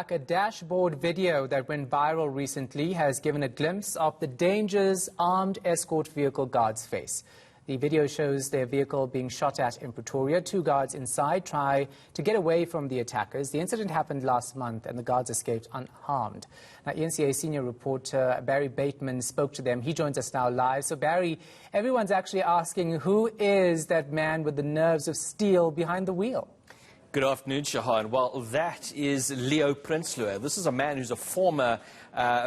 A dashboard video that went viral recently has given a glimpse of the dangers armed escort vehicle guards face. The video shows their vehicle being shot at in Pretoria. Two guards inside try to get away from the attackers. The incident happened last month and the guards escaped unharmed. Now, eNCA senior reporter Barry Bateman spoke to them. He joins us now live. So, Barry, everyone's actually asking, who is that man with the nerves of steel behind the wheel? Good afternoon, Shahan. Well, that is Leo Prinsloo. This is a man who's a former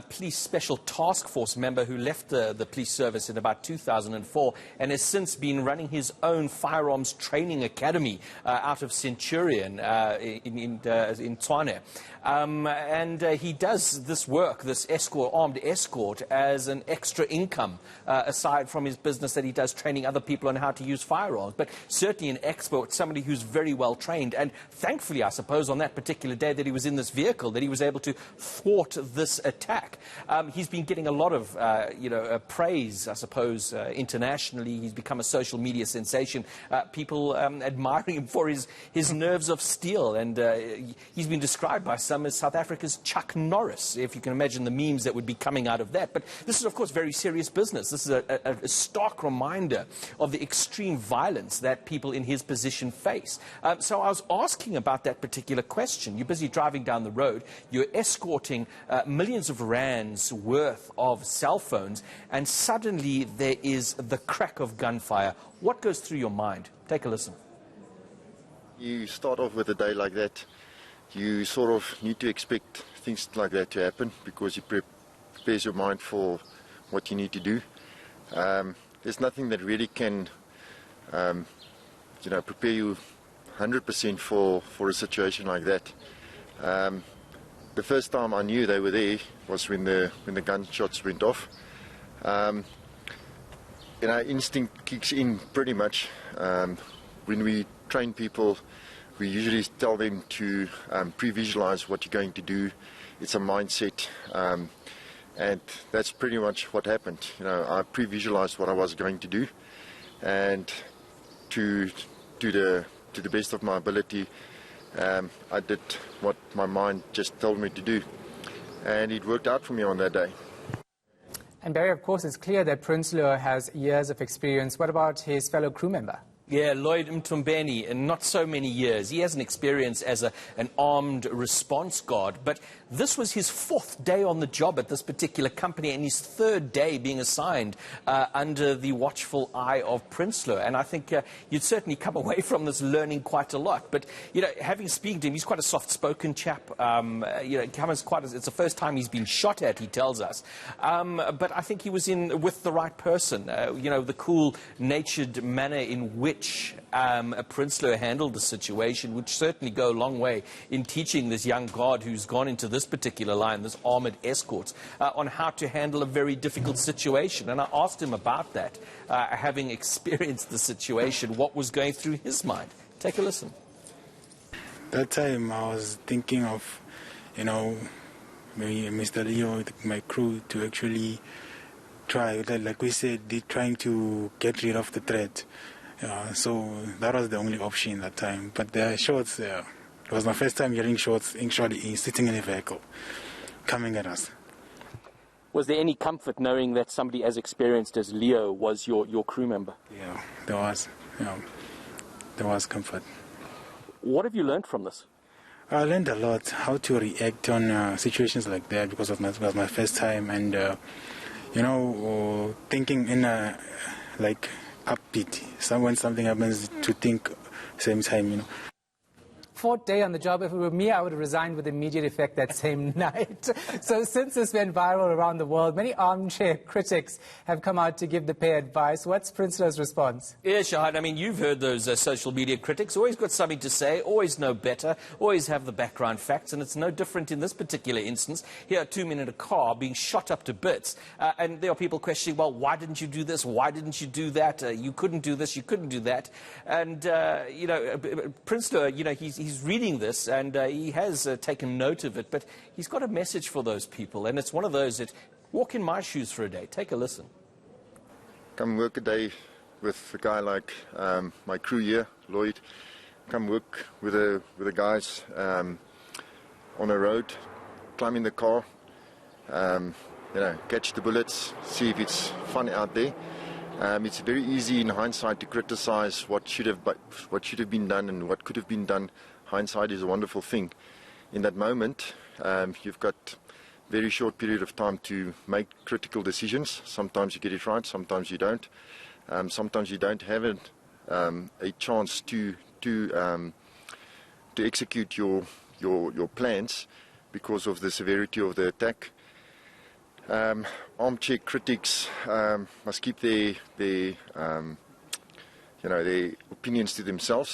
police special task force member who left the police service in about 2004 and has since been running his own firearms training academy out of Centurion in Tshwane. He does this work, this armed escort, as an extra income aside from his business that he does training other people on how to use firearms. But certainly an expert, somebody who's very well trained. And thankfully, I suppose, on that particular day that he was in this vehicle, that he was able to thwart this attack. He's been getting a lot of, praise, I suppose, internationally. He's become a social media sensation. People admiring him for his nerves of steel. And he's been described by some as South Africa's Chuck Norris, if you can imagine the memes that would be coming out of that. But this is, of course, very serious business. This is a stark reminder of the extreme violence that people in his position face. So I was asking about that particular question. You're busy driving down the road, you're escorting millions of rands worth of cell phones, and suddenly there is the crack of gunfire. What goes through your mind? Take a listen. You start off with a day like that, you sort of need to expect things like that to happen because it prepares your mind for what you need to do. There's nothing that really can prepare you 100% for a situation like that. The first time I knew they were there was when the gunshots went off. Instinct kicks in pretty much. When we train people, we usually tell them to pre-visualize what you're going to do. It's a mindset, and that's pretty much what happened. I pre-visualized what I was going to do, and to the best of my ability, I did what my mind just told me to do, and it worked out for me on that day. And Barry, of course, it's clear that Prinsloo has years of experience. What about his fellow crew member? Yeah, Lloyd Mtumbeni, and not so many years. He has an experience as an armed response guard, but this was his fourth day on the job at this particular company and his third day being assigned under the watchful eye of Prinsloo. And I think you'd certainly come away from this learning quite a lot. But, having spoken to him, he's quite a soft-spoken chap. It's the first time he's been shot at, he tells us. But I think he was in with the right person. The cool-natured manner in which Prinsloo handled the situation would certainly go a long way in teaching this young guard who's gone into this particular line, this armoured escort, on how to handle a very difficult situation. And I asked him about that, having experienced the situation, what was going through his mind. Take a listen. That time I was thinking of, maybe Mr. Leo, my crew, to actually try, like we said, trying to get rid of the threat. So that was the only option that time. But the shots, it was my first time hearing shots actually sitting in a vehicle coming at us. Was there any comfort knowing that somebody as experienced as Leo was your crew member? Yeah, there was. There was comfort. What have you learned from this? I learned a lot, how to react on situations like that because it was my first time, and thinking in a upbeat. When something happens, to think same time, Fourth day on the job. If it were me, I would have resigned with immediate effect that same night. So since this went viral around the world, many armchair critics have come out to give the pair advice. What's Prinsloo's response? Yeah, Shahad, I mean, you've heard those social media critics. Always got something to say, always know better, always have the background facts, and it's no different in this particular instance. Here are two men in a car being shot up to bits, and there are people questioning, well, why didn't you do this? Why didn't you do that? You couldn't do this, you couldn't do that. And, Prinsloo, he's reading this, and he has taken note of it, but he's got a message for those people, and it's one of those that walk in my shoes for a day. Take a listen. Come work a day with a guy like my crew here, Lloyd. Come work with the guys. on a road, climb in the car, catch the bullets, see if it's fun out there. It's very easy in hindsight to criticize what should have been done and what could have been done. Hindsight is a wonderful thing. In that moment, you've got a very short period of time to make critical decisions. Sometimes you get it right, sometimes you don't. Sometimes you don't have a chance to execute your plans because of the severity of the attack. Armchair critics must keep their opinions to themselves.